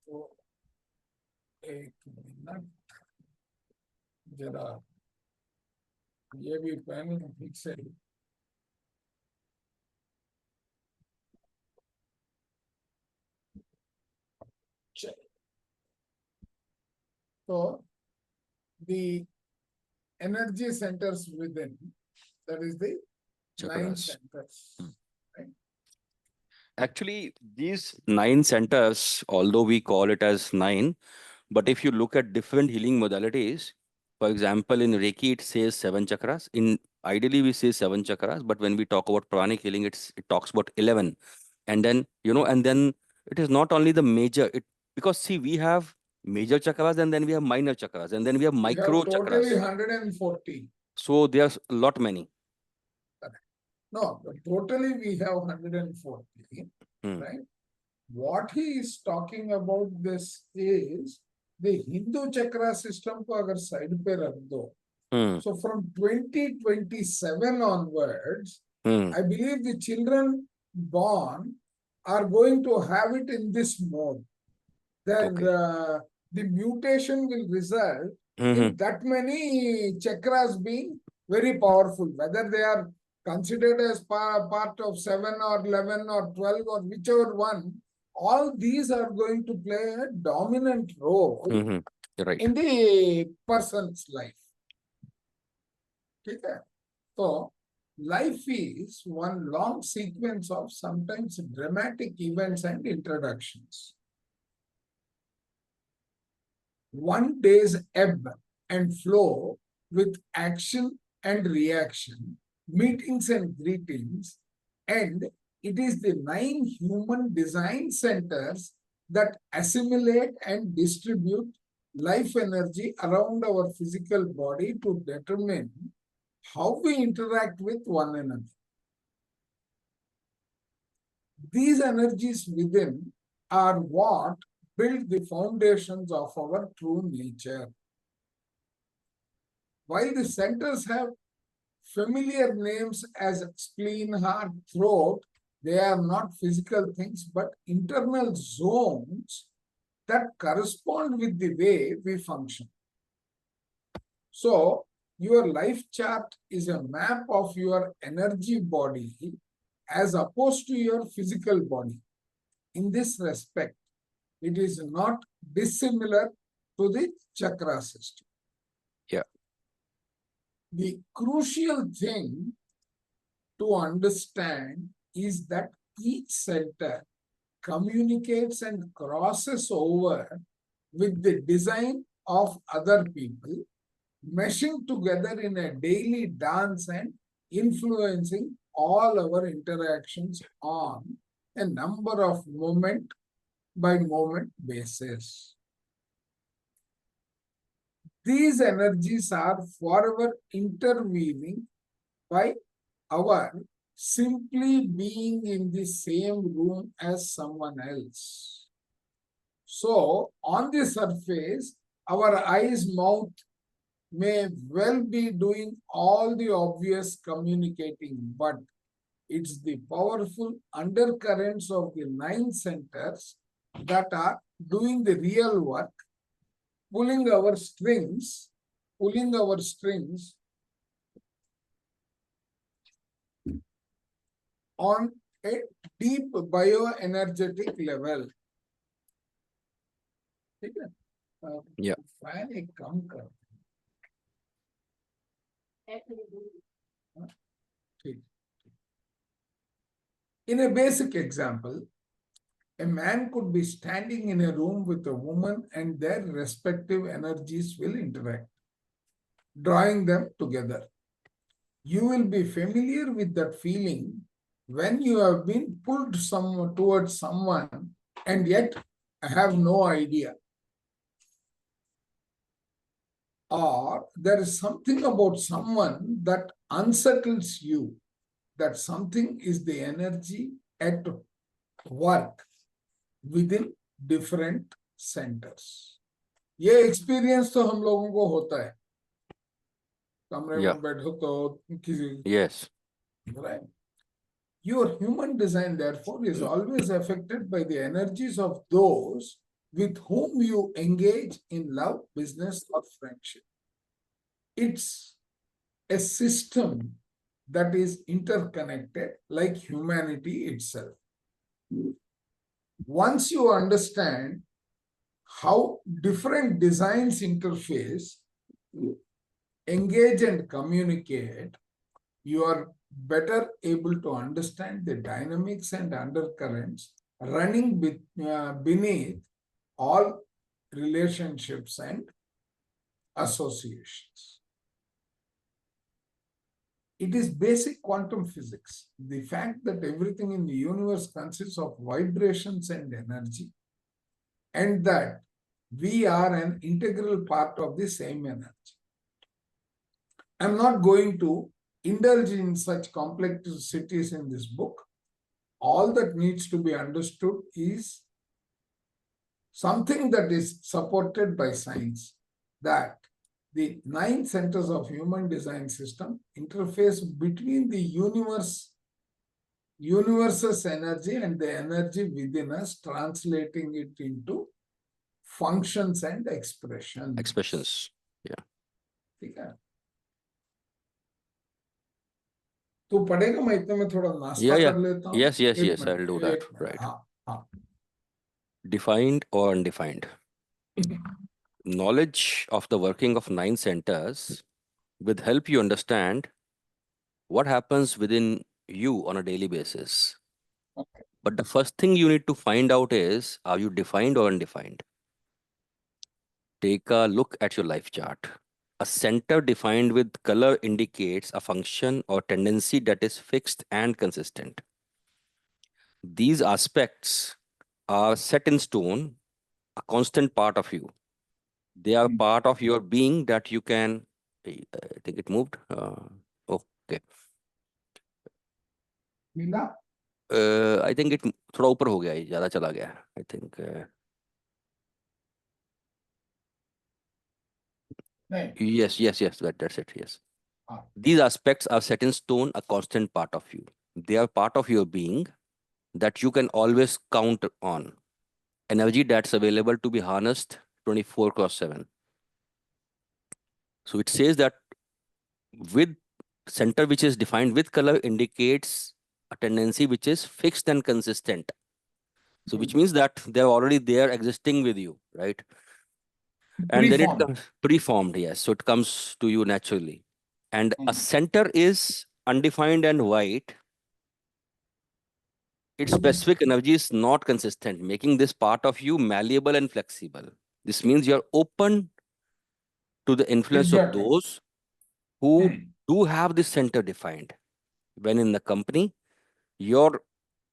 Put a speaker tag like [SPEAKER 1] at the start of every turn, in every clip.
[SPEAKER 1] तो एक मिनट जरा ये भी पेन ठीक से so the energy centers within, that is the nine
[SPEAKER 2] Chakras.
[SPEAKER 1] centers. Right?
[SPEAKER 2] Actually, these 9 centers, although we call it as 9, but if you look at different healing modalities, for example, in Reiki, it says 7 chakras. In ideally, we say 7 chakras, but when we talk about pranic healing, it talks about 11. And then, and then it is not only the major, because see, we have major chakras and then we have minor chakras and then we have
[SPEAKER 1] We
[SPEAKER 2] micro
[SPEAKER 1] have totally
[SPEAKER 2] chakras.
[SPEAKER 1] 140.
[SPEAKER 2] So there's a lot many.
[SPEAKER 1] No, totally we have 140. Right? What he is talking about this is the Hindu chakra system को अगर side पे रख दो, so from 2027 onwards, I believe the children born are going to have it in this mode. The mutation will result in that many chakras being very powerful, whether they are considered as part of 7 or 11 or 12 or whichever one, all these are going to play a dominant role
[SPEAKER 2] Right.
[SPEAKER 1] in the person's life. Okay? So, life is one long sequence of sometimes dramatic events and introductions. One day's ebb and flow with action and reaction, meetings and greetings, and it is the 9 human design centers that assimilate and distribute life energy around our physical body to determine how we interact with one another. These energies within are what build the foundations of our true nature. While the centers have familiar names as spleen, heart, throat, they are not physical things but internal zones that correspond with the way we function. So, your life chart is a map of your energy body as opposed to your physical body. In this respect, it is not dissimilar to the chakra system.
[SPEAKER 2] Yeah.
[SPEAKER 1] The crucial thing to understand is that each center communicates and crosses over with the design of other people, meshing together in a daily dance and influencing all our interactions on a number of moment by moment basis. These energies are forever interweaving by our simply being in the same room as someone else. So, on the surface, our eyes, mouth may well be doing all the obvious communicating, but it's the powerful undercurrents of the 9 centers that are doing the real work, pulling our strings on a deep bioenergetic level.
[SPEAKER 2] Yeah.
[SPEAKER 1] In a basic example, a man could be standing in a room with a woman and their respective energies will interact, drawing them together. You will be familiar with that feeling when you have been pulled towards someone and yet have no idea. Or there is something about someone that unsettles you, that something is the energy at work within different centers. ये experience तो हम लोगों को होता है, कमरे में बैठो तो किसी,
[SPEAKER 2] yes,
[SPEAKER 1] right? Your human design, therefore, is always affected by the energies of those with whom you engage in love, business, or friendship. It's a system that is interconnected like humanity itself. Once you understand how different designs interface, engage, and communicate, you are better able to understand the dynamics and undercurrents running beneath all relationships and associations. It is basic quantum physics. The fact that everything in the universe consists of vibrations and energy, and that we are an integral part of the same energy. I'm not going to indulge in such complexities in this book. All that needs to be understood is something that is supported by science, that the 9 centers of human design system interface between the universe's energy and the energy within us, translating it into functions and expressions.
[SPEAKER 2] Yeah.
[SPEAKER 1] ठीक है? तो पढ़ेगा, मैं इतने में थोड़ा नाश्ता कर लेता हूँ.
[SPEAKER 2] Yes, I'll do that. Right.
[SPEAKER 1] हाँ.
[SPEAKER 2] Defined or undefined. Knowledge of the working of 9 centers will help you understand what happens within you on a daily basis.
[SPEAKER 1] Okay.
[SPEAKER 2] But the first thing you need to find out is, are you defined or undefined? Take a look at your life chart. A center defined with color indicates a function or tendency that is fixed and consistent. These aspects are set in stone, a constant part of you. They are part of your being that you can. I think it moved. Okay. I think it थोड़ा ऊपर हो गया, ज़्यादा चला गया. I think. Yes, that's it. Yes. These aspects are set in stone, a constant part of you. They are part of your being that you can always count on. Energy that's available to be harnessed 24/7. So it says that with center which is defined with color indicates a tendency which is fixed and consistent. So which means that they're already there existing with you, right? And then it comes preformed, yes. So it comes to you naturally. And a center is undefined and white. Its specific energy is not consistent, making this part of you malleable and flexible. This means you're open to the influence of those who do have this center defined. When in the company, you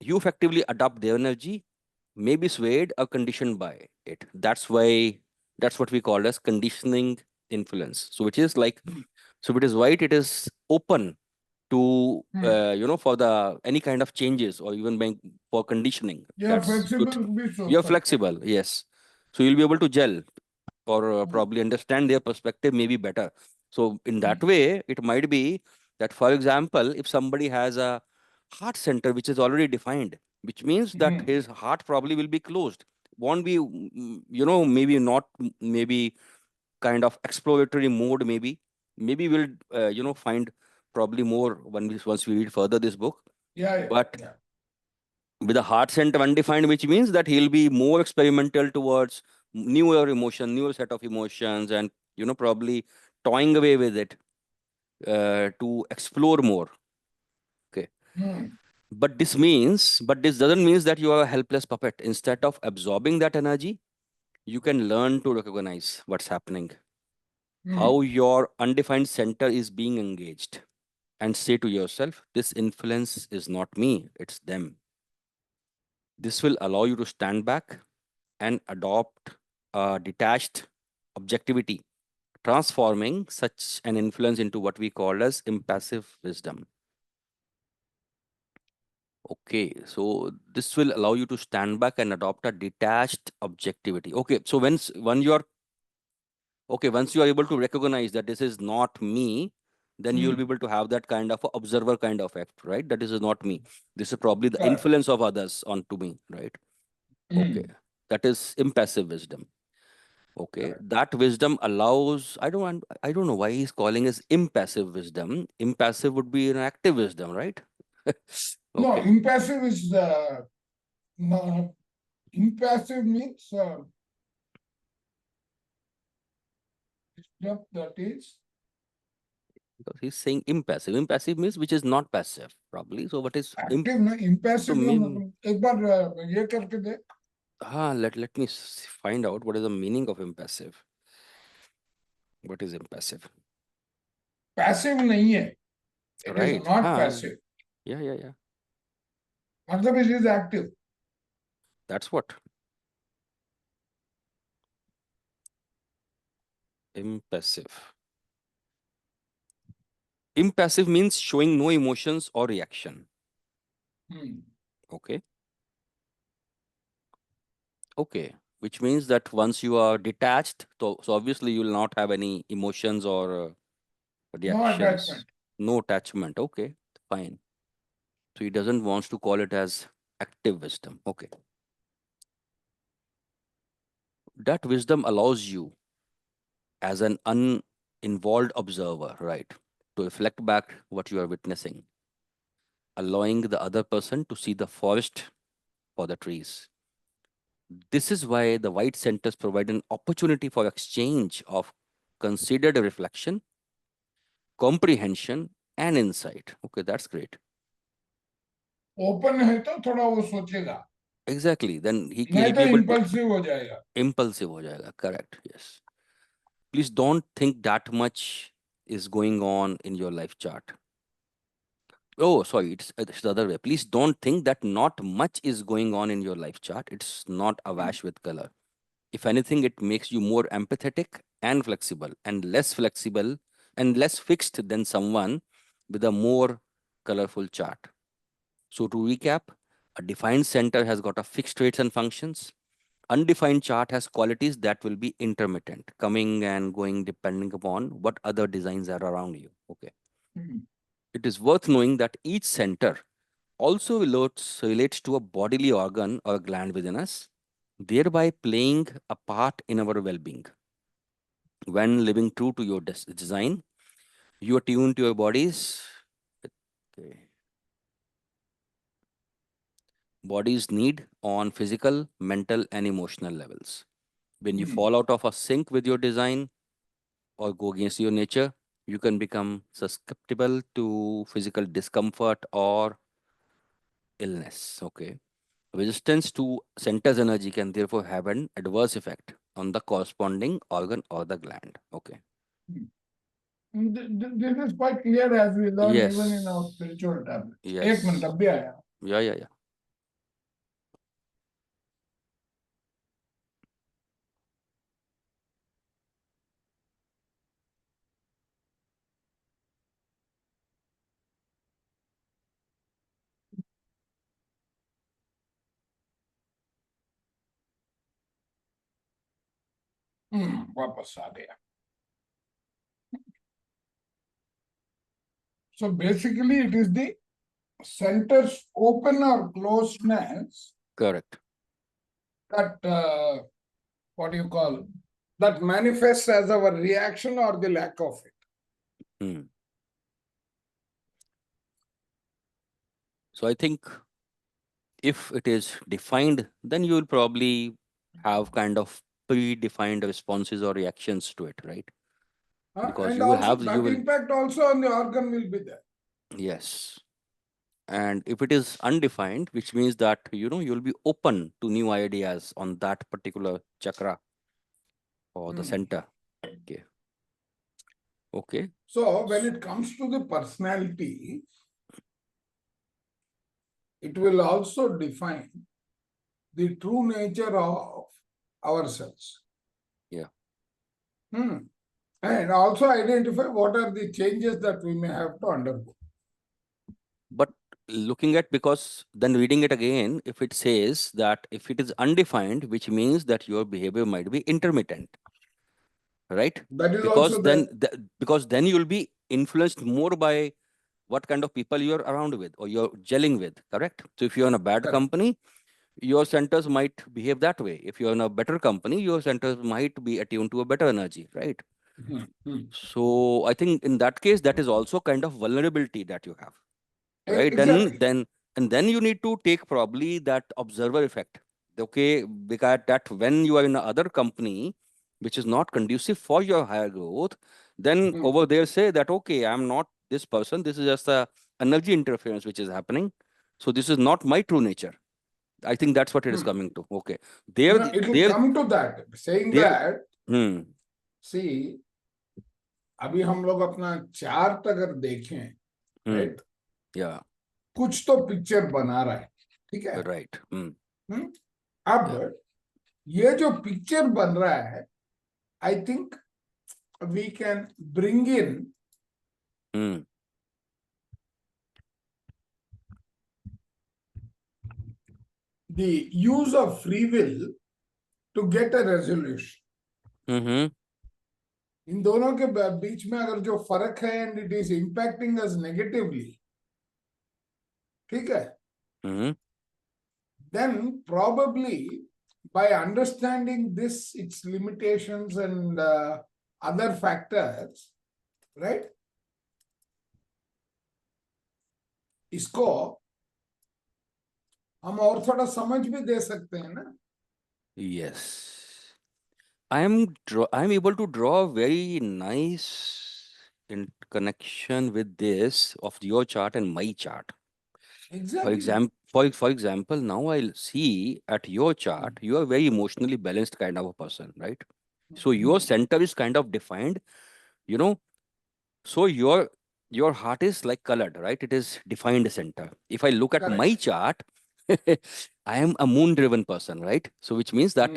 [SPEAKER 2] effectively adopt their energy, may be swayed or conditioned by it. That's what we call as conditioning influence. So which is like, so if it is white, it is open to for the any kind of changes or even for conditioning. That's flexible. You're flexible, yes. So you'll be able to gel or probably understand their perspective maybe better. So in that way, it might be that, for example, if somebody has a heart center which is already defined, which means that his heart probably will be closed, won't be, maybe not, maybe kind of exploratory mode, maybe we'll, find probably more once we read further this book. But with a heart center undefined, which means that he'll be more experimental towards newer set of emotions, and probably toying away with it to explore more. Okay. But this doesn't mean that you are a helpless puppet. Instead of absorbing that energy, you can learn to recognize what's happening, how your undefined center is being engaged, and say to yourself, this influence is not me, it's them. This will allow you to stand back and adopt a detached objectivity, transforming such an influence into what we call as impassive wisdom. Okay, so this will allow you to stand back and adopt a detached objectivity. Okay, so once you are able to recognize that this is not me, then you will be able to have that kind of observer kind of effect, right? That this is not me. This is probably the influence of others onto me, right? Okay. That is impassive wisdom. Okay,
[SPEAKER 1] Correct.
[SPEAKER 2] that wisdom allows, I don't know why he's calling it impassive wisdom. Impassive would be an active wisdom, right?
[SPEAKER 1] No,
[SPEAKER 2] Okay.
[SPEAKER 1] impassive is no, impassive means yep, that is
[SPEAKER 2] Because he's saying impassive. Impassive means which is not passive, probably. So what is
[SPEAKER 1] active ना
[SPEAKER 2] so
[SPEAKER 1] impassive
[SPEAKER 2] mean?
[SPEAKER 1] एक बार ये करके देख
[SPEAKER 2] Let me find out what is the meaning of impassive. What is impassive?
[SPEAKER 1] Passive नहीं है it is
[SPEAKER 2] Right.
[SPEAKER 1] Not passive
[SPEAKER 2] Yeah, yeah, yeah.
[SPEAKER 1] मतलब it is active
[SPEAKER 2] That's what impassive. Impassive means showing no emotions or reaction. Okay. Okay. Which means that once you are detached, so obviously you will not have any emotions or
[SPEAKER 1] no
[SPEAKER 2] reactions.
[SPEAKER 1] Attachment
[SPEAKER 2] No attachment. Okay. Fine. So he doesn't want to call it as active wisdom. Okay. That wisdom allows you as an uninvolved observer, right, to reflect back what you are witnessing, allowing the other person to see the forest for the trees. This is why the white centers provide an opportunity for exchange of considered reflection, comprehension, and insight. Okay, that's great.
[SPEAKER 1] Open है तो थोड़ा वो सोचेगा
[SPEAKER 2] Exactly. Then
[SPEAKER 1] नहीं
[SPEAKER 2] he'll
[SPEAKER 1] तो
[SPEAKER 2] be able to
[SPEAKER 1] impulsive हो जाएगा
[SPEAKER 2] impulsive ho jayega. Correct. Yes. Please don't think that much is going on in your life chart. Oh, sorry, it's the other way. Please don't think that not much is going on in your life chart. It's not awash with color. If anything, it makes you more empathetic and flexible and less fixed than someone with a more colorful chart. So to recap, a defined center has got a fixed rates and functions. Undefined chart has qualities that will be intermittent, coming and going depending upon what other designs are around you. Okay. It is worth knowing that each center also relates to a bodily organ or gland within us, thereby playing a part in our well being. When living true to your design, you attune to your body's okay, body's need on physical, mental, and emotional levels. When you fall out of a sync with your design or go against your nature, you can become susceptible to physical discomfort or illness. Okay. Resistance to center's energy can therefore have an adverse effect on the corresponding organ or the gland. Okay.
[SPEAKER 1] This is quite clear as we learn even in our
[SPEAKER 2] Yes.
[SPEAKER 1] spiritual tablets एक minute
[SPEAKER 2] Yes.
[SPEAKER 1] अब भी आया
[SPEAKER 2] Yeah, yeah, yeah.
[SPEAKER 1] वापस आ गया so basically it is the center's open or closeness
[SPEAKER 2] Correct.
[SPEAKER 1] that what do you call that manifests as our reaction or the lack of it.
[SPEAKER 2] Hmm. So I think if it is defined, then you will probably have kind of predefined responses or reactions to it, right? Because
[SPEAKER 1] And
[SPEAKER 2] you will
[SPEAKER 1] also
[SPEAKER 2] have, you
[SPEAKER 1] that
[SPEAKER 2] will,
[SPEAKER 1] impact also on the organ will be there.
[SPEAKER 2] yes. And if it is undefined, which means that, you'll be open to new ideas on that particular chakra or the center. Okay. Okay.
[SPEAKER 1] So when it comes to the personality, it will also define the true nature of ourselves.
[SPEAKER 2] Yeah.
[SPEAKER 1] And also identify what are the changes that we may have to undergo.
[SPEAKER 2] But looking at, because then reading it again, if it says that if it is undefined, which means that your behavior might be intermittent, right?
[SPEAKER 1] That is
[SPEAKER 2] Because
[SPEAKER 1] also
[SPEAKER 2] then
[SPEAKER 1] there.
[SPEAKER 2] because then you'll be influenced more by what kind of people you're around with or you're gelling with, correct? So if you're in a bad
[SPEAKER 1] Correct.
[SPEAKER 2] company, your centers might behave that way. If you're in a better company, your centers might be attuned to a better energy, right?
[SPEAKER 1] Hmm, hmm.
[SPEAKER 2] So I think in that case, that is also kind of vulnerability that you have, right?
[SPEAKER 1] Exactly.
[SPEAKER 2] And then you need to take probably that observer effect. Okay, because that when you are in another company which is not conducive for your higher growth, then
[SPEAKER 1] Hmm,
[SPEAKER 2] over there say that okay, I'm not this person. This is just a energy interference which is happening. So this is not my true nature. I think that's what it is
[SPEAKER 1] hmm.
[SPEAKER 2] coming to. Okay, there,
[SPEAKER 1] No, it will
[SPEAKER 2] there,
[SPEAKER 1] come to that. Saying
[SPEAKER 2] there.
[SPEAKER 1] that,
[SPEAKER 2] Hmm.
[SPEAKER 1] see, अभी हम लोग अपना chart अगर देखें,
[SPEAKER 2] Hmm.
[SPEAKER 1] Right,
[SPEAKER 2] Yeah.
[SPEAKER 1] कुछ तो picture बना रहा है, ठीक है.
[SPEAKER 2] Right. Hmm.
[SPEAKER 1] हम्म? अब
[SPEAKER 2] Yeah.
[SPEAKER 1] ये जो पिक्चर बन रहा है, I think we can bring in
[SPEAKER 2] Hmm.
[SPEAKER 1] the use of free will to get a resolution.
[SPEAKER 2] Mm-hmm.
[SPEAKER 1] इन दोनों के बीच में अगर जो फर्क है and it is impacting us negatively, ठीक है,
[SPEAKER 2] Mm-hmm.
[SPEAKER 1] then probably by understanding this, its limitations and other factors, right, इसको हम और थोड़ा समझ भी दे सकते हैं ना.
[SPEAKER 2] Yes. I'm able to draw a very nice in connection with this of your chart and my chart.
[SPEAKER 1] Exactly.
[SPEAKER 2] For example, now I'll see at your chart, you are very emotionally balanced kind of a person, right? So your center is kind of defined, you know. So your heart is like colored, right? It is defined center. If I look at my
[SPEAKER 1] Correct.
[SPEAKER 2] chart, I am a moon-driven person, right? So which means that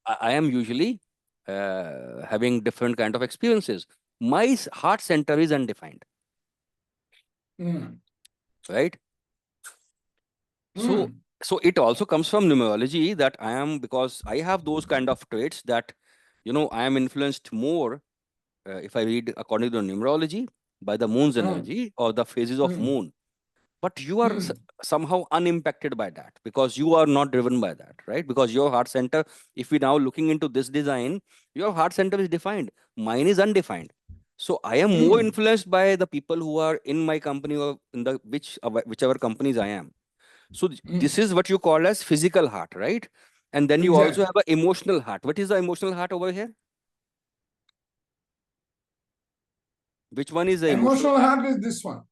[SPEAKER 2] I am usually having different kind of experiences. My heart center is undefined, right? So so it also comes from numerology that I am, because I have those kind of traits that I am influenced more if I read according to numerology by the moon's energy or the phases of moon. But you are somehow unimpacted by that because you are not driven by that, right? Because your heart center, if we now looking into this design, your heart center is defined, mine is undefined. So I am more influenced by the people who are in my company or in the whichever companies I am. So this is what you call as physical heart, right? And then you also
[SPEAKER 1] Exactly.
[SPEAKER 2] have an emotional heart. What is the emotional heart over here? Which one is the emotional
[SPEAKER 1] Emotional
[SPEAKER 2] heart?
[SPEAKER 1] heart is this one,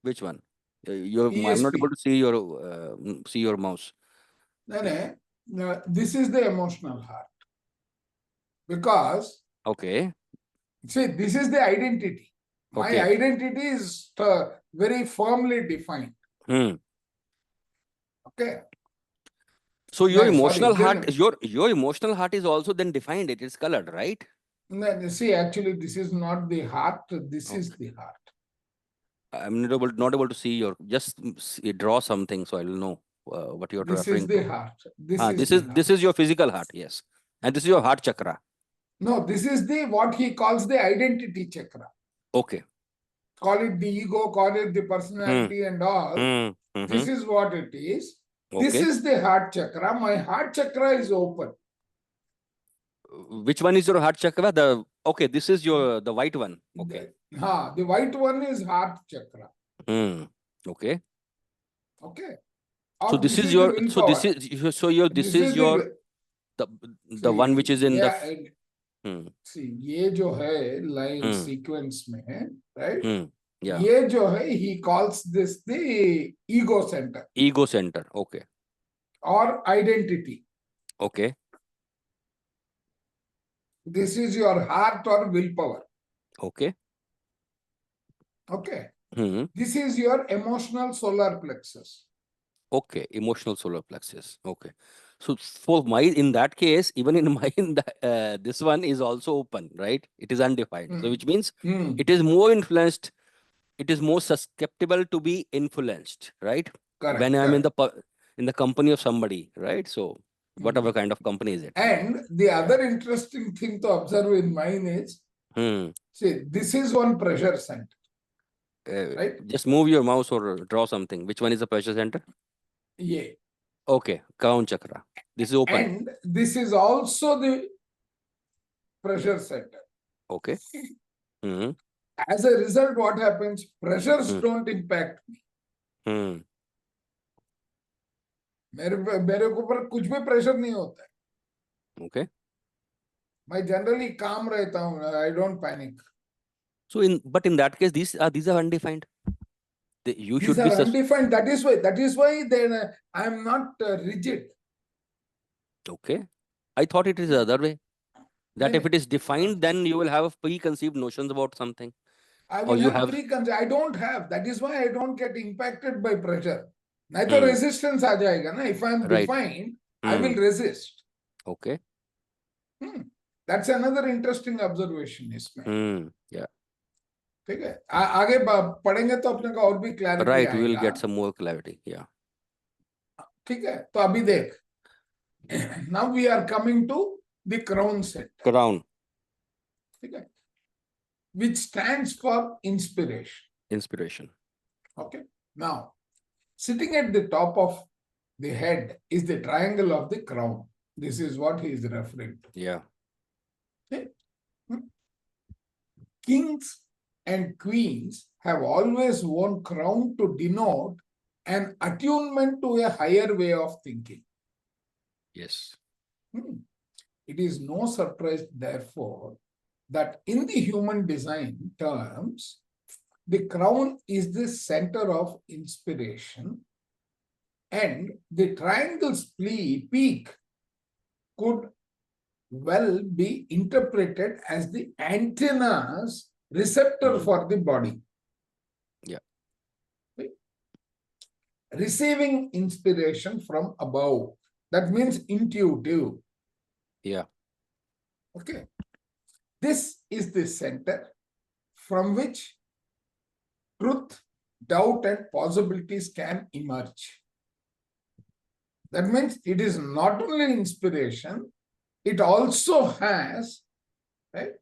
[SPEAKER 2] Which one? I'm not able
[SPEAKER 1] ESP.
[SPEAKER 2] to see your mouse.
[SPEAKER 1] No, no, this is the emotional heart because
[SPEAKER 2] Okay.
[SPEAKER 1] see, this is the identity. My
[SPEAKER 2] Okay.
[SPEAKER 1] identity is very firmly defined.
[SPEAKER 2] Hmm.
[SPEAKER 1] Okay.
[SPEAKER 2] So your
[SPEAKER 1] No, sorry.
[SPEAKER 2] emotional heart,
[SPEAKER 1] Then
[SPEAKER 2] your emotional heart is also then defined. It is colored, right?
[SPEAKER 1] no, see, actually, this is not the heart. This is
[SPEAKER 2] Okay.
[SPEAKER 1] the heart.
[SPEAKER 2] I'm not able to see your, just draw something so I'll know what you're
[SPEAKER 1] This is
[SPEAKER 2] referring
[SPEAKER 1] the
[SPEAKER 2] to.
[SPEAKER 1] heart. This is
[SPEAKER 2] This
[SPEAKER 1] the
[SPEAKER 2] is
[SPEAKER 1] heart.
[SPEAKER 2] your physical heart, yes, and this is your heart chakra.
[SPEAKER 1] No, this is the what he calls the identity chakra.
[SPEAKER 2] Okay.
[SPEAKER 1] Call it the ego, call it the
[SPEAKER 2] Hmm.
[SPEAKER 1] personality, and all.
[SPEAKER 2] Hmm.
[SPEAKER 1] This
[SPEAKER 2] Mm-hmm.
[SPEAKER 1] is what it is. This
[SPEAKER 2] Okay.
[SPEAKER 1] is the heart chakra. My heart chakra is open.
[SPEAKER 2] Which one is your heart chakra? The okay, this is your the white one. Okay.
[SPEAKER 1] The white one is heart chakra.
[SPEAKER 2] Hmm. Okay.
[SPEAKER 1] Okay.
[SPEAKER 2] So
[SPEAKER 1] Or
[SPEAKER 2] this
[SPEAKER 1] this
[SPEAKER 2] is
[SPEAKER 1] is the
[SPEAKER 2] your
[SPEAKER 1] willpower.
[SPEAKER 2] this
[SPEAKER 1] This
[SPEAKER 2] is
[SPEAKER 1] is
[SPEAKER 2] your
[SPEAKER 1] the
[SPEAKER 2] the one which
[SPEAKER 1] see,
[SPEAKER 2] is in the
[SPEAKER 1] yeah,
[SPEAKER 2] hmm.
[SPEAKER 1] see, ये जो है line
[SPEAKER 2] Hmm.
[SPEAKER 1] sequence में, right?
[SPEAKER 2] Hmm. Yeah.
[SPEAKER 1] ये जो है, he calls this the ego center
[SPEAKER 2] Ego center. Okay.
[SPEAKER 1] or identity.
[SPEAKER 2] Okay.
[SPEAKER 1] This is your heart or willpower.
[SPEAKER 2] Okay.
[SPEAKER 1] Okay.
[SPEAKER 2] Hmm.
[SPEAKER 1] This is your emotional solar plexus.
[SPEAKER 2] Okay. Emotional solar plexus. Okay. So for my, in that case, even in my this one is also open, right? It is undefined. So which means it is more influenced. It is more susceptible to be influenced, right? When
[SPEAKER 1] Correct,
[SPEAKER 2] I'm
[SPEAKER 1] correct.
[SPEAKER 2] in the company of somebody, right? So whatever kind of company is it?
[SPEAKER 1] And the
[SPEAKER 2] Yeah.
[SPEAKER 1] other interesting thing to observe in mine is,
[SPEAKER 2] Hmm.
[SPEAKER 1] see, this is one pressure center, right?
[SPEAKER 2] Just move your mouse or draw something. Which one is the pressure center?
[SPEAKER 1] Yeah.
[SPEAKER 2] Okay, crown chakra. This is open.
[SPEAKER 1] And this is also the pressure center.
[SPEAKER 2] Okay. Hmm.
[SPEAKER 1] As a result, what happens? Pressures don't impact me.
[SPEAKER 2] Hmm.
[SPEAKER 1] मेरे ऊपर कुछ भी pressure नहीं होता है.
[SPEAKER 2] Okay.
[SPEAKER 1] मैं generally काम रहता हूँ. I don't panic.
[SPEAKER 2] So but in that case, these are undefined. You
[SPEAKER 1] These
[SPEAKER 2] should be
[SPEAKER 1] are undefined. That is why then I am not rigid.
[SPEAKER 2] okay. I thought it is the other way. That if
[SPEAKER 1] नहीं,
[SPEAKER 2] it is defined, then you will have preconceived notions about something.
[SPEAKER 1] I
[SPEAKER 2] Or
[SPEAKER 1] will
[SPEAKER 2] you
[SPEAKER 1] have
[SPEAKER 2] have
[SPEAKER 1] preconceived. I don't have. That is why I don't get impacted by pressure. नहीं तो
[SPEAKER 2] hmm,
[SPEAKER 1] resistance आ जाएगा ना. If I am
[SPEAKER 2] right.
[SPEAKER 1] defined, I
[SPEAKER 2] Hmm.
[SPEAKER 1] will resist.
[SPEAKER 2] Okay.
[SPEAKER 1] That's another interesting observation इसमें.
[SPEAKER 2] Yeah.
[SPEAKER 1] ठीक है. आगे पढ़ेंगे तो अपने को और भी क्लैरिटी
[SPEAKER 2] Right. We will
[SPEAKER 1] आएगा.
[SPEAKER 2] get some more clarity. Yeah.
[SPEAKER 1] ठीक है. तो अभी देख. Now we are coming to the crown center.
[SPEAKER 2] Crown.
[SPEAKER 1] ठीक है. Which stands for inspiration.
[SPEAKER 2] Inspiration.
[SPEAKER 1] Okay. Now, sitting at the top of the head is the triangle of the crown. This is what he is referring to.
[SPEAKER 2] Yeah.
[SPEAKER 1] Okay. Kings and queens have always worn crown to denote an attunement to a higher way of thinking.
[SPEAKER 2] Yes.
[SPEAKER 1] It is no surprise, therefore, that in the human design terms, the crown is the center of inspiration, and the triangle's peak could well be interpreted as the antenna's receptor for the body.
[SPEAKER 2] Yeah.
[SPEAKER 1] Receiving inspiration from above. That means intuitive.
[SPEAKER 2] Yeah.
[SPEAKER 1] Okay. This is the center from which truth, doubt, and possibilities can emerge. That means it is not only inspiration, it also has, right?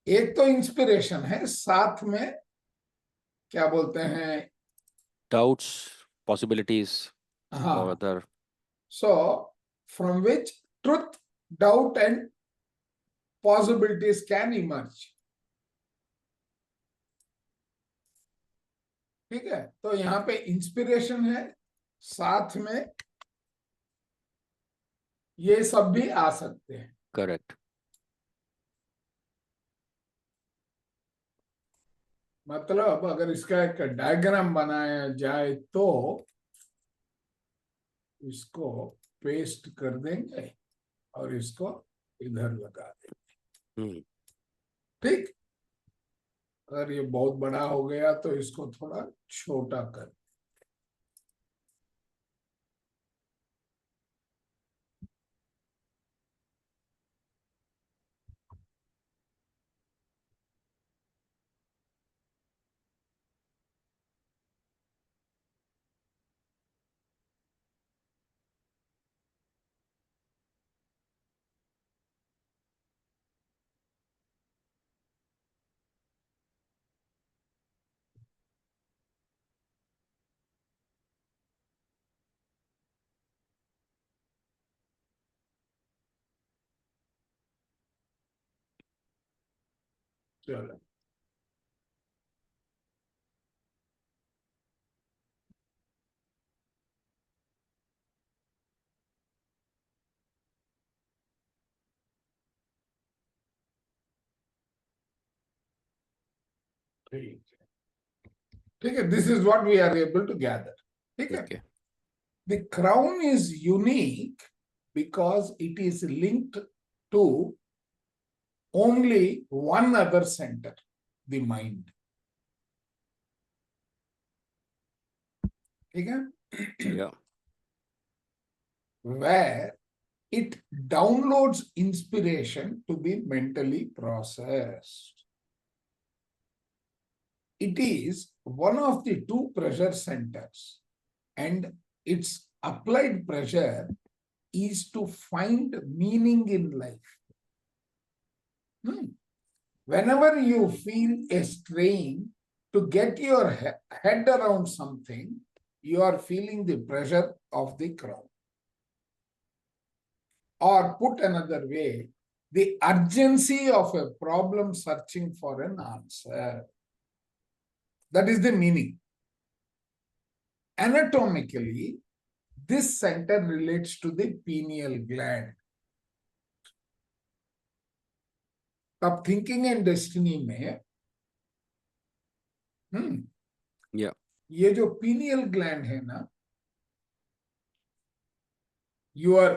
[SPEAKER 1] एक तो inspiration है, साथ में क्या बोलते हैं?
[SPEAKER 2] Doubts, possibilities, or other.
[SPEAKER 1] So, from which truth, doubt, and possibilities can emerge. ठीक है. तो यहाँ पे इंस्पिरेशन है, साथ में ये सब भी आ सकते हैं.
[SPEAKER 2] Correct.
[SPEAKER 1] मतलब अगर इसका एक डायग्राम बनाया जाए तो इसको पेस्ट कर देंगे और इसको इधर लगा देंगे. ठीक. अगर ये बहुत बड़ा हो गया तो इसको थोड़ा छोटा कर. चलो. ठीक है. ठीक है. This is what we are able to gather. ठीक है.
[SPEAKER 2] Okay.
[SPEAKER 1] The crown is unique because it is linked to only one other center, the mind. ठीक है.
[SPEAKER 2] Yeah.
[SPEAKER 1] Where it downloads inspiration to be mentally processed. It is one of the two pressure centers, and its applied pressure is to find meaning in life. Whenever you feel a strain to get your head around something, you are feeling the pressure of the crown. Or put another way, the urgency of a problem searching for an answer. That is the meaning. Anatomically, this center relates to the pineal gland. अब thinking and destiny में ये जो pineal gland है ना, your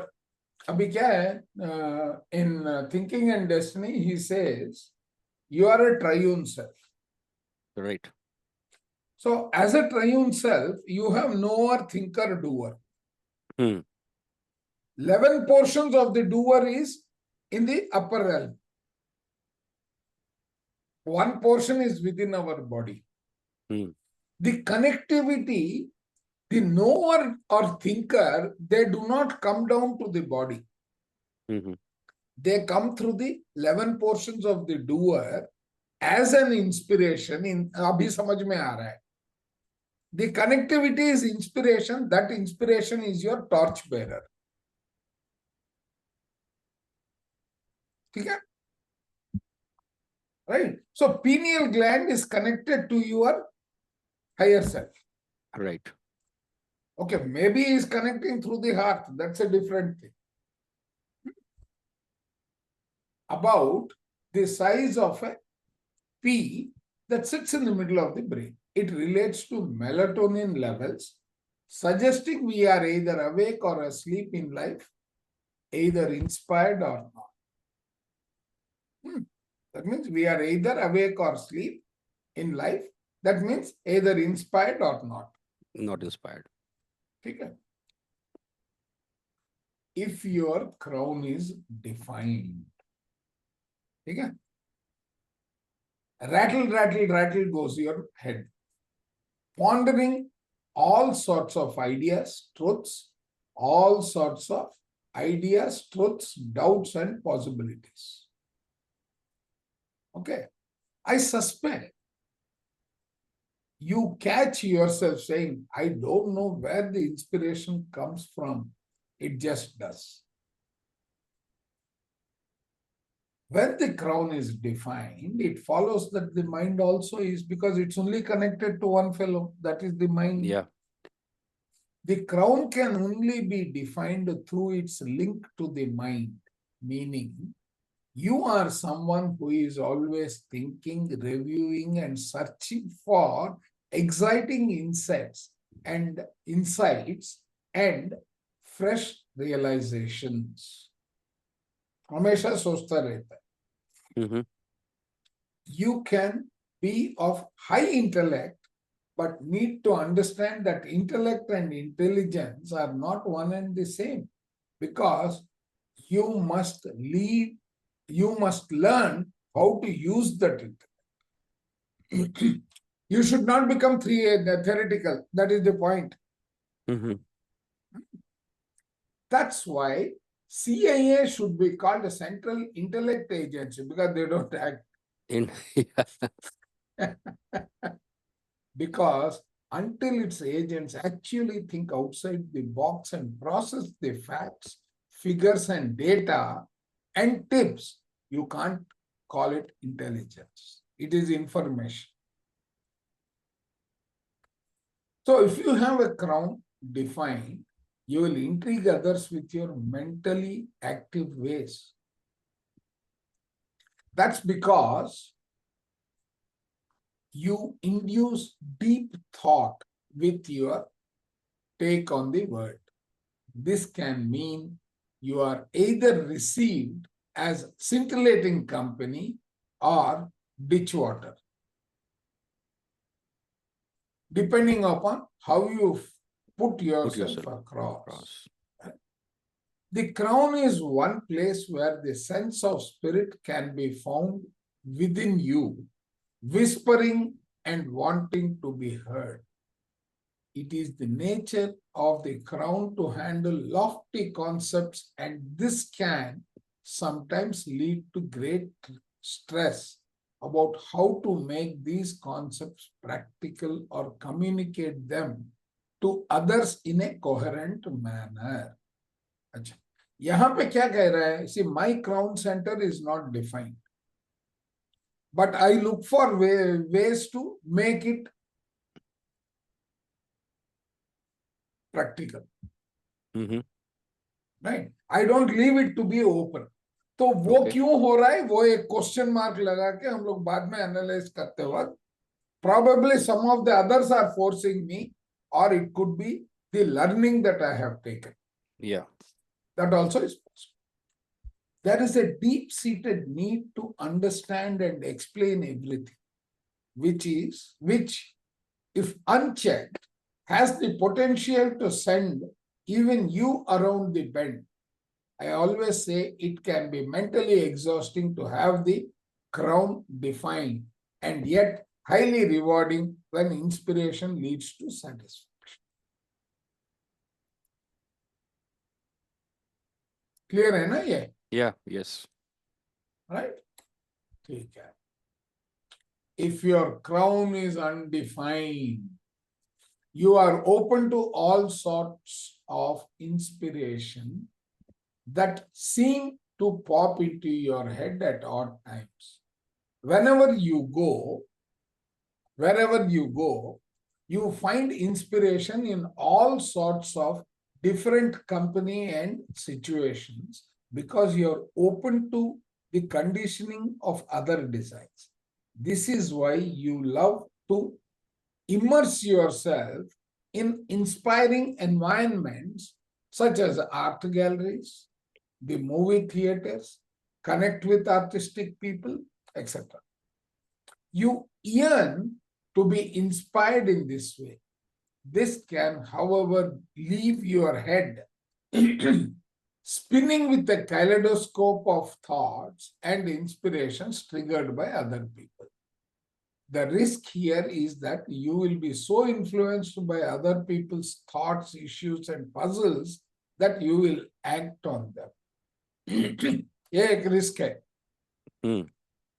[SPEAKER 1] अभी क्या है, in thinking and destiny he says you are a triune self.
[SPEAKER 2] Right.
[SPEAKER 1] So as a triune self, you have knower, thinker, doer. 11 portions of the doer is in the upper realm. One portion is within our body. The connectivity, the knower or thinker, they do not come down to the body. They come through the 11 portions of the doer as an inspiration. In abhi samajh mein aa raha hai. The connectivity is inspiration. That inspiration is your torch bearer. Okay? Right? So pineal gland is connected to your higher self.
[SPEAKER 2] Right.
[SPEAKER 1] Okay, maybe he is connecting through the heart. That's a different thing. About the size of a pea that sits in the middle of the brain. It relates to melatonin levels, suggesting we are either awake or asleep in life, either inspired or not. That means we are either awake or asleep in life. That means either inspired or not.
[SPEAKER 2] Not inspired.
[SPEAKER 1] Okay. If your crown is defined, okay, rattle, rattle, rattle goes your head, pondering all sorts of ideas, truths, all sorts of ideas, truths, doubts, and possibilities. Okay. I suspect you catch yourself saying, I don't know where the inspiration comes from. It just does. When the crown is defined, it follows that the mind also is, because it's only connected to one fellow, that is the mind.
[SPEAKER 2] Yeah.
[SPEAKER 1] The crown can only be defined through its link to the mind, meaning you are someone who is always thinking, reviewing, and searching for exciting insights and fresh realizations. हमेशा सोचता रहता है. You can be of high intellect, but need to understand that intellect and intelligence are not one and the same, because you must learn how to use that intellect. You should not become theoretical. That is the point. That's why CIA should be called a Central Intellect Agency, because they don't act. Because until its agents actually think outside the box and process the facts, figures, and data and tips, you can't call it intelligence. It is information. So if you have a crown defined, you will intrigue others with your mentally active ways. That's because you induce deep thought with your take on the world. This can mean you are either received as scintillating company or ditch water, depending upon how you put yourself across. The crown is one place where the sense of spirit can be found within you, whispering and wanting to be heard. It is the nature of the crown to handle lofty concepts, and this can sometimes lead to great stress about how to make these concepts practical or communicate them to others in a coherent manner. अच्छा, यहाँ पे क्या कह रहा है? See, my crown center is not defined, but I look for ways to make it practical. Right? I don't leave it to be open. तो वो क्यों हो रहा है? वो एक क्वेश्चन मार्क लगा के हम लोग बाद में एनालाइज करते वक्त probably some of the others are forcing me, or it could be the learning that I have taken.
[SPEAKER 2] Yeah.
[SPEAKER 1] That also is possible. There is a deep-seated need to understand and explain everything, which, if unchecked, has the potential to send even you around the bend. I always say it can be mentally exhausting to have the crown defined, and yet highly rewarding when inspiration leads to satisfaction. Clear है ना ये?
[SPEAKER 2] Yeah, yes.
[SPEAKER 1] Right? ठीक है. If your crown is undefined, you are open to all sorts of inspiration that seem to pop into your head at odd times. Wherever you go, you find inspiration in all sorts of different company and situations because you're open to the conditioning of other designs. This is why you love to immerse yourself in inspiring environments such as art galleries, the movie theaters, connect with artistic people, etc. You yearn to be inspired in this way. This can, however, leave your head spinning with a kaleidoscope of thoughts and inspirations triggered by other people. The risk here is that you will be so influenced by other people's thoughts, issues, and puzzles that you will act on them. ये एक risk है.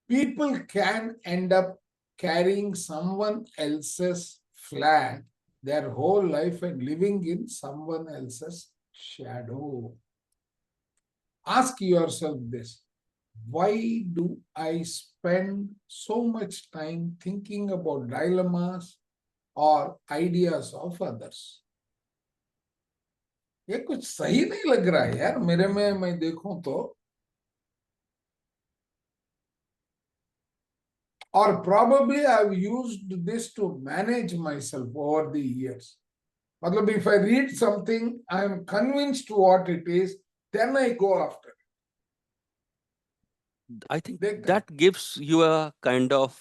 [SPEAKER 1] People can end up carrying someone else's flag their whole life and living in someone else's shadow. Ask yourself this: why do I spend so much time thinking about dilemmas or ideas of others? ये कुछ सही नहीं लग रहा है यार मेरे में मैं देखूं तो. Or probably I've used this to manage myself over the years. Matlab, if I read something, I am convinced what it is, then I go after it.
[SPEAKER 2] I think that gives you a kind of,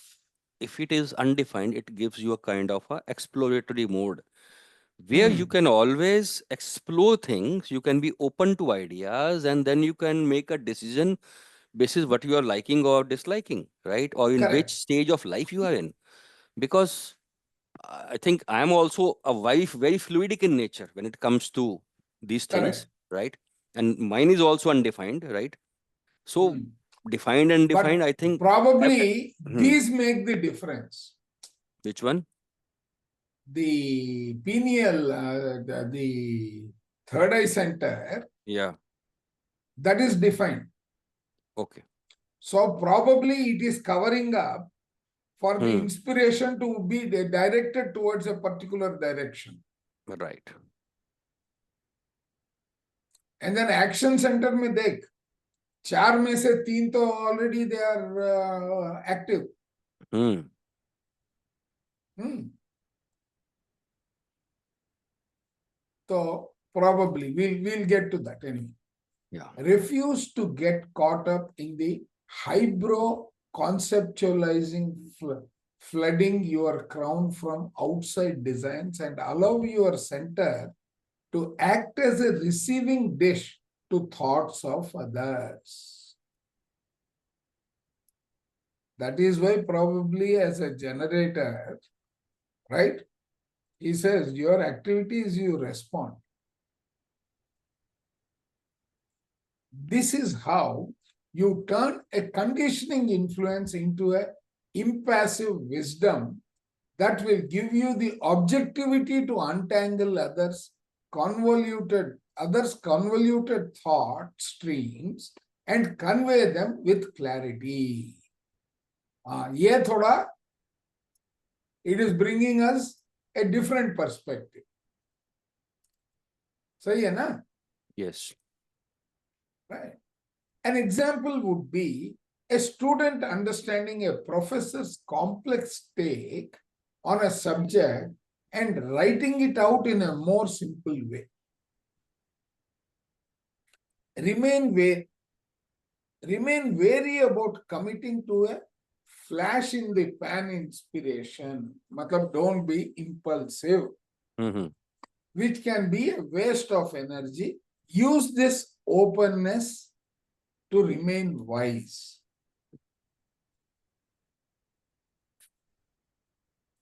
[SPEAKER 2] if it is undefined, it gives you a kind of a exploratory mode where you can always explore things, you can be open to ideas, and then you can make a decision basis what you are liking or disliking, right? Or in which stage of life you are in. Because I think I am also a wife, very fluidic in nature when it comes to these things, right? And mine is also undefined, right? So defined and defined, I think.
[SPEAKER 1] Probably these make the difference.
[SPEAKER 2] Which one?
[SPEAKER 1] The pineal, the third eye center.
[SPEAKER 2] Yeah.
[SPEAKER 1] That is defined.
[SPEAKER 2] Okay.
[SPEAKER 1] So probably it is covering up for the inspiration to be directed towards a particular direction.
[SPEAKER 2] Right.
[SPEAKER 1] And then action center में देख, 4 में से 3 तो already they are active. So probably we'll get to that anyway.
[SPEAKER 2] Yeah.
[SPEAKER 1] Refuse to get caught up in the highbrow conceptualizing, flooding your crown from outside designs, and allow your center to act as a receiving dish to thoughts of others. That is why probably as a generator, right? He says your activities you respond. This is how you turn a conditioning influence into an impassive wisdom that will give you the objectivity to untangle others convoluted thought streams and convey them with clarity. ये थोड़ा, it is bringing us a different perspective. सही है ना?
[SPEAKER 2] Yes.
[SPEAKER 1] Right. An example would be a student understanding a professor's complex take on a subject and writing it out in a more simple way. Remain wary about committing to a flash in the pan inspiration. Matlab, don't be impulsive, which can be a waste of energy. Use this openness to remain wise.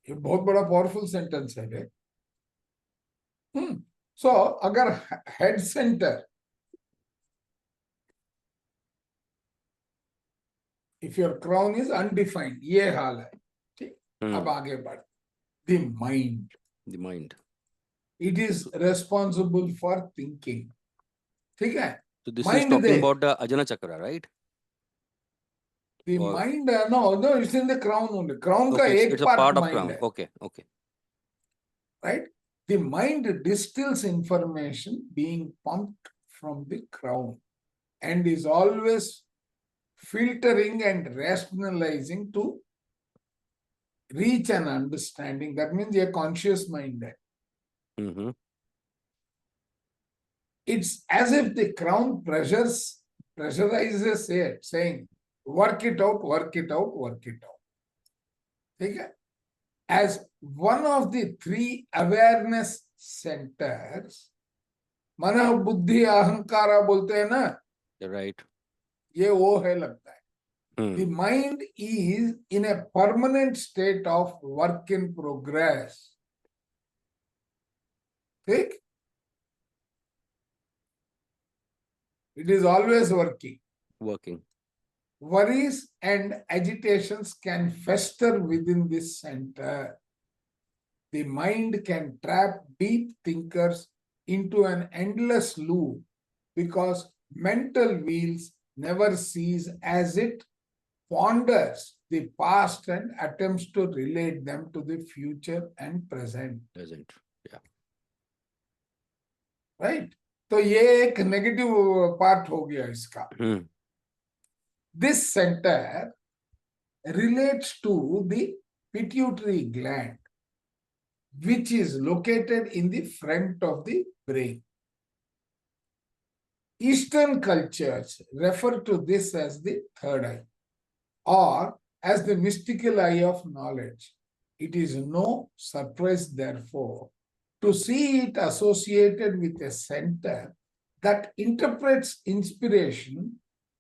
[SPEAKER 1] ये बहुत बड़ा powerful sentence है रे. सो अगर head centre, if your crown is undefined, ये हाल है, ठीक. अब आगे बढ़. The mind it is responsible for thinking. ठीक है.
[SPEAKER 2] So this is talking about the Ajna chakra, right?
[SPEAKER 1] The mind, no, it's in the crown only. Crown ka ek
[SPEAKER 2] it's a part of
[SPEAKER 1] mind
[SPEAKER 2] crown.
[SPEAKER 1] hai.
[SPEAKER 2] Okay.
[SPEAKER 1] Right? The mind distills information being pumped from the crown and is always filtering and rationalizing to reach an understanding. That means a conscious mind. It's as if the crown pressurizes it, saying, work it out, work it out, work it out. Okay? As one of the three awareness centers, mana, buddhi, ahankara bolte hai na?
[SPEAKER 2] Right.
[SPEAKER 1] Ye wo hai lagta hai. The mind is in a permanent state of work in progress. Okay? It is always working. Worries and agitations can fester within this center. The mind can trap deep thinkers into an endless loop because mental wheels never cease as it ponders the past and attempts to relate them to the future and present.
[SPEAKER 2] Yeah.
[SPEAKER 1] Right? तो ये एक negative part हो गया इसका. This center relates to the pituitary gland, which is located in the front of the brain. Eastern cultures refer to this as the third eye or as the mystical eye of knowledge. It is no surprise, therefore, to see it associated with a center that interprets inspiration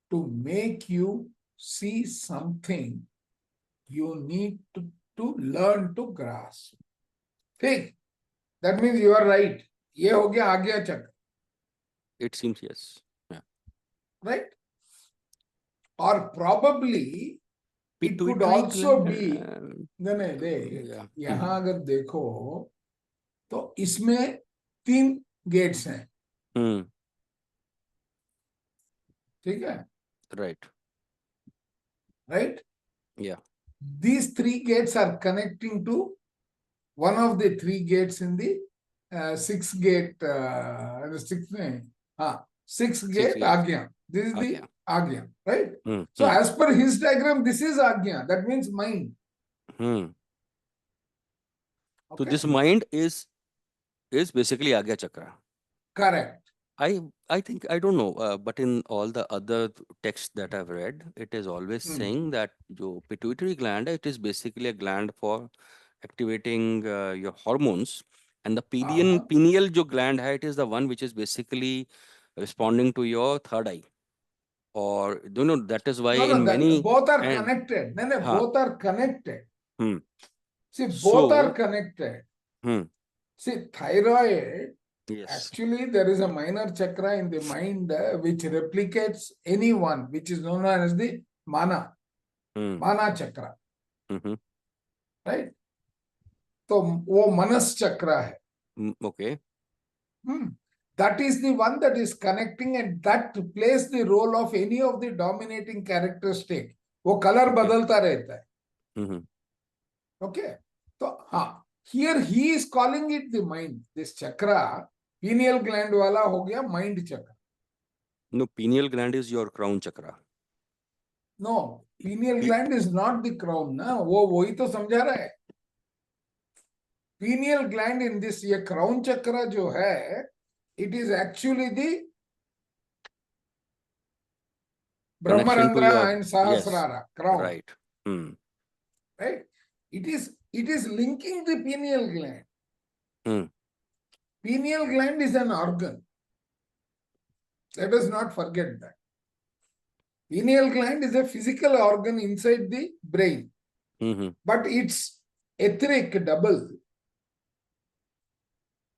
[SPEAKER 1] to make you see something you need to learn to grasp. Okay? That means you are right. ये हो गया आज्ञा चक्र.
[SPEAKER 2] It seems yes. Yeah.
[SPEAKER 1] Right? Or probably it could also be. नहीं देख, यहाँ अगर देखो तो इसमें 3 गेट्स हैं. ठीक है? Right?
[SPEAKER 2] Yeah.
[SPEAKER 1] These 3 gates are connecting to one of the 3 gates in the 6 gate, six gate Agya. This is the Agya, right? So as per his diagram, this is Agya. That means mind.
[SPEAKER 2] Okay? So this mind is basically Agya Chakra.
[SPEAKER 1] Correct.
[SPEAKER 2] I think, I don't know, but in all the other texts that I've read, it is always saying that the pituitary gland, it is basically a gland for activating your hormones, and the pineal jo gland hai, it is the one which is basically responding to your third eye. Or that is why in many
[SPEAKER 1] both are connected. Both are connected. See, both are connected. See, thyroid. Yes. Actually, there is a minor chakra in the mind which replicates any one, which is known as the mana. Mana chakra. Right? तो वो मनस चक्र है.
[SPEAKER 2] Okay.
[SPEAKER 1] That is the one that is connecting and that plays the role of any of the dominating characteristic. वो colour बदलता रहता है. Okay. तो हाँ, here he is calling it the mind. This chakra, pineal gland वाला हो गया mind chakra.
[SPEAKER 2] No, pineal gland is your crown chakra.
[SPEAKER 1] No, pineal gland is not the crown ना. वो वही तो समझा रहा है. Pineal gland in this ये crown chakra जो है, it is actually the
[SPEAKER 2] Connection to
[SPEAKER 1] Brahmarandra
[SPEAKER 2] your,
[SPEAKER 1] and
[SPEAKER 2] yes,
[SPEAKER 1] Sahasrara crown.
[SPEAKER 2] right.
[SPEAKER 1] Right? It is linking the pineal gland. Pineal gland is an organ. Let us not forget that. Pineal gland is a physical organ inside the brain. But its etheric double,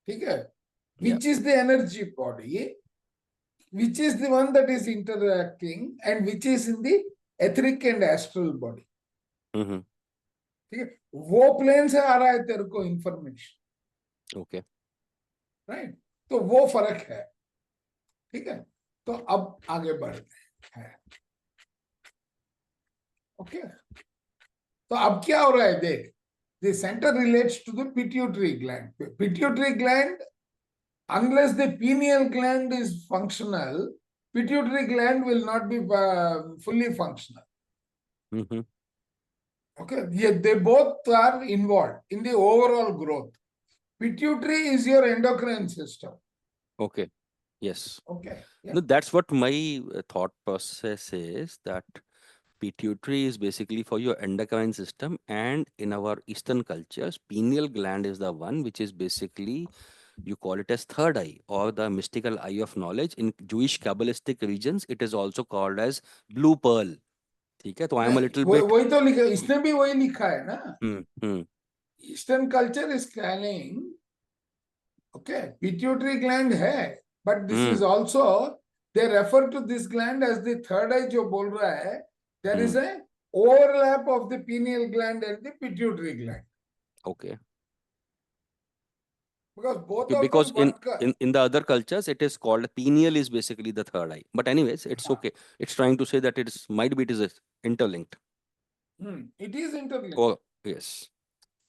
[SPEAKER 1] okay, which is the energy body, which is the one that is interacting and which is in the etheric and astral body. ठीक है, वो plane से आ रहा है तेरे को information.
[SPEAKER 2] Okay,
[SPEAKER 1] right, तो वो फर्क है. ठीक है, तो अब आगे बढ़ते हैं. ओके, तो अब क्या हो रहा है देख. The center relates to the pituitary gland. Pituitary gland, unless the pineal gland is functional, pituitary gland will not be fully functional. Okay, yeah, they both are involved in the overall growth. Pituitary is your endocrine system.
[SPEAKER 2] Okay, yes.
[SPEAKER 1] Okay. Yeah.
[SPEAKER 2] No, that's what my thought process is, that pituitary is basically for your endocrine system, and in our Eastern cultures, pineal gland is the one which is basically, you call it as third eye or the mystical eye of knowledge. In Jewish Kabbalistic regions, it is also called as blue pearl. ठीक है, तो I am a little bit.
[SPEAKER 1] वही तो लिखा, इसने भी वही लिखा है ना. Eastern culture is calling, okay, pituitary gland है, but this is also, they refer to this gland as the third eye जो बोल रहा है. There is a overlap of the pineal gland and the pituitary gland.
[SPEAKER 2] Okay.
[SPEAKER 1] Because both
[SPEAKER 2] Because
[SPEAKER 1] of them
[SPEAKER 2] in the other cultures, it is called pineal is basically the third eye. But anyways, it's okay. It's trying to say that it is, might be it is interlinked.
[SPEAKER 1] It is interlinked.
[SPEAKER 2] Oh, yes.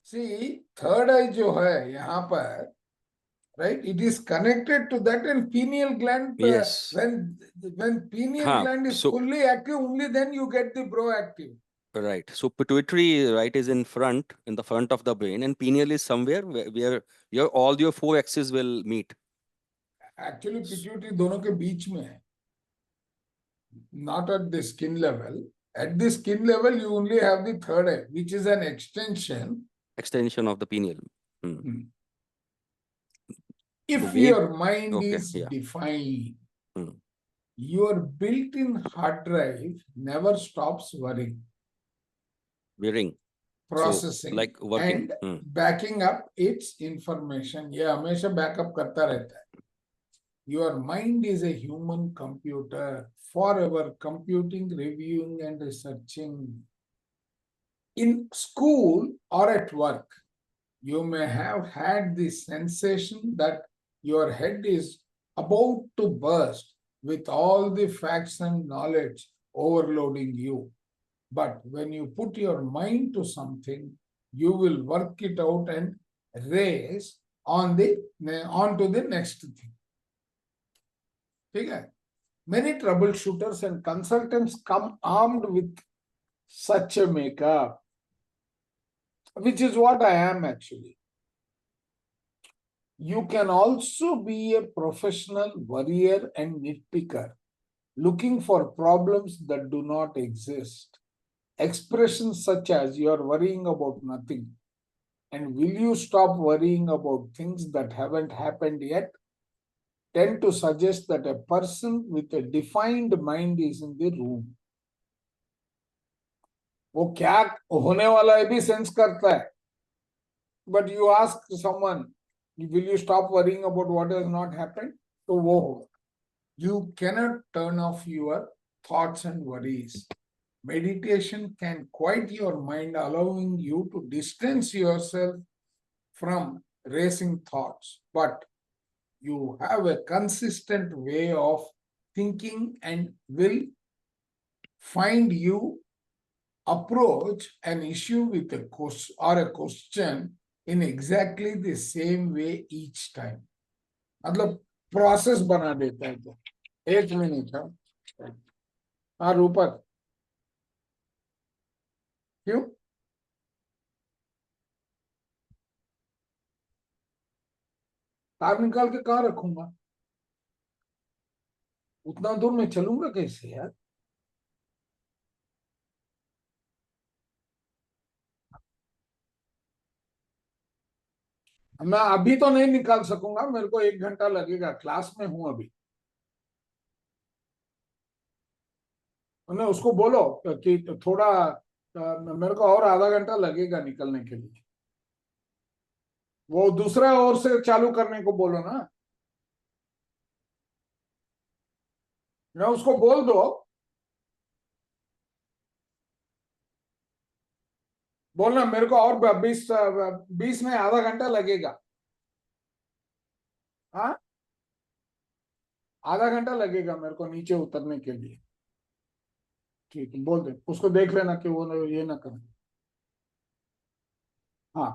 [SPEAKER 1] See, third eye जो है यहाँ पर, right? It is connected to that and pineal gland.
[SPEAKER 2] Yes.
[SPEAKER 1] When pineal gland is fully active, only then you get the proactive.
[SPEAKER 2] Right. So pituitary, right, is in the front of the brain, and pineal is somewhere where all your four axes will meet.
[SPEAKER 1] Actually, pituitary दोनों के बीच में है. Not at the skin level. At the skin level, you only have the third eye, which is an extension.
[SPEAKER 2] Extension of the pineal.
[SPEAKER 1] If your mind is defined, your built-in hard drive never stops worrying. Processing,
[SPEAKER 2] so, like working,
[SPEAKER 1] and backing up its information. ये हमेशा backup करता रहता है. Your mind is a human computer, forever computing, reviewing, and researching. In school or at work, you may have had the sensation that your head is about to burst with all the facts and knowledge overloading you. But when you put your mind to something, you will work it out and race on to the next thing. Okay? Many troubleshooters and consultants come armed with such a makeup, which is what I am actually. You can also be a professional worrier and nitpicker, looking for problems that do not exist. Expressions such as "you are worrying about nothing" and "will you stop worrying about things that haven't happened yet" tend to suggest that a person with a defined mind is in the room. वो क्या होने वाला है भी sense करता है. But you ask someone, will you stop worrying about what has not happened? तो वो होगा. You cannot turn off your thoughts and worries. Meditation can quiet your mind, allowing you to distance yourself from racing thoughts, but you have a consistent way of thinking and will find you approach an issue with a question or a question in exactly the same way each time. मतलब process बना देता है तो एक minute हाँ रूपक क्यों car निकाल के कहाँ रखूंगा उतना दूर मैं चलूंगा कैसे यार मैं अभी तो नहीं निकाल सकूंगा मेरे को 1 घंटा लगेगा क्लास में हूं अभी उन्हें उसको बोलो कि थोड़ा मेरे को और आधा घंटा लगेगा निकलने के लिए वो दूसरा ओर से चालू करने को बोलो ना मैं उसको बोल दो बोलना मेरे को और 20 में आधा घंटा लगेगा हाँ आधा घंटा लगेगा मेरे को नीचे उतरने के लिए ठीक है बोल दे उसको देख लेना कि वो ये ना करे हाँ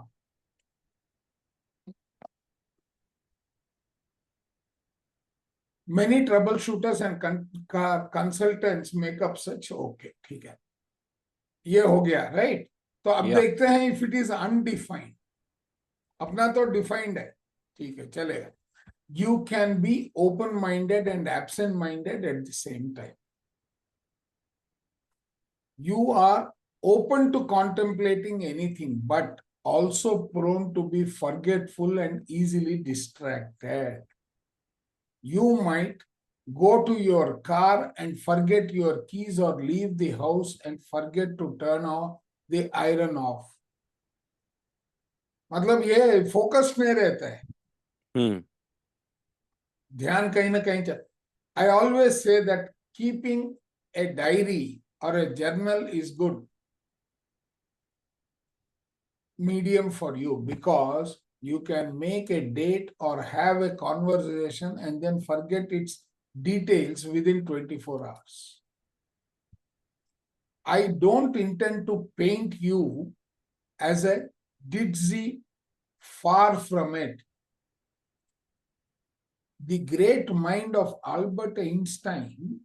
[SPEAKER 1] many troubleshooters and consultants make up such okay ठीक है ये हो गया राइट तो अब
[SPEAKER 2] Yeah.
[SPEAKER 1] देखते हैं इफ इट इज अनडिफाइंड अपना तो डिफाइंड है ठीक है चलेगा you can be open-minded and absent-minded at the same time. You are open to contemplating anything, but also prone to be forgetful and easily distracted. You might go to your car and forget your keys or leave the house and forget to turn off the iron off. मतलब ये focus नहीं रहता है ध्यान कहीं ना कहीं चल I always say that keeping a diary or a journal is good medium for you because you can make a date or have a conversation and then forget its details within 24 hours. I don't intend to paint you as a ditzy, far from it. The great mind of Albert Einstein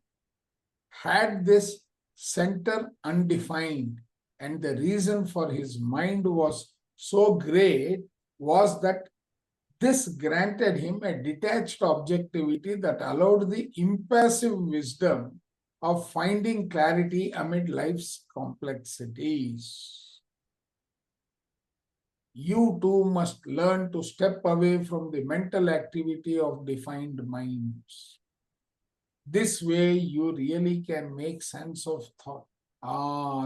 [SPEAKER 1] had this center undefined, and the reason for his mind was so great was that this granted him a detached objectivity that allowed the impassive wisdom of finding clarity amid life's complexities. You too must learn to step away from the mental activity of defined minds. This way you really can make sense of thought.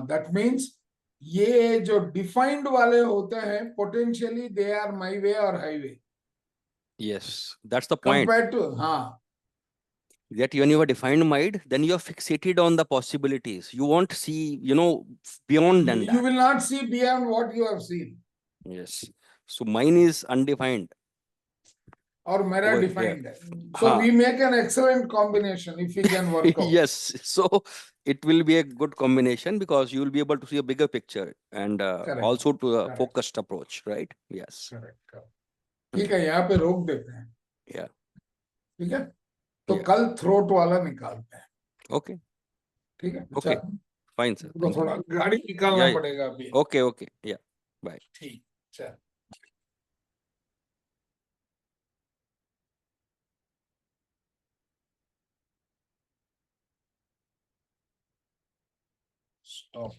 [SPEAKER 1] That means ये जो defined वाले होते हैं potentially they are my वे और highway
[SPEAKER 2] Yes, that's the point.
[SPEAKER 1] compared to हाँ
[SPEAKER 2] That when you have a defined mind, then you are fixated on the possibilities. You won't see, beyond than
[SPEAKER 1] you
[SPEAKER 2] that.
[SPEAKER 1] will not see beyond what you have seen.
[SPEAKER 2] Yes. So mine is undefined.
[SPEAKER 1] और मेरा
[SPEAKER 2] Over here.
[SPEAKER 1] Defined है so we make an excellent combination if we can work out.
[SPEAKER 2] Yes. So it will be a good combination because you will be able to see a bigger picture and also to a focused approach, right? Yes.
[SPEAKER 1] Correct. ठीक है यहाँ पे रोक देते हैं.
[SPEAKER 2] Yeah.
[SPEAKER 1] ठीक है तो कल थ्रोट वाला निकालते हैं.
[SPEAKER 2] Okay.
[SPEAKER 1] ठीक है
[SPEAKER 2] Okay. Fine, sir.
[SPEAKER 1] तो थोड़ा गाड़ी निकालना पड़ेगा अभी.
[SPEAKER 2] Okay. Yeah. Bye.
[SPEAKER 1] ठीक चल. Stop.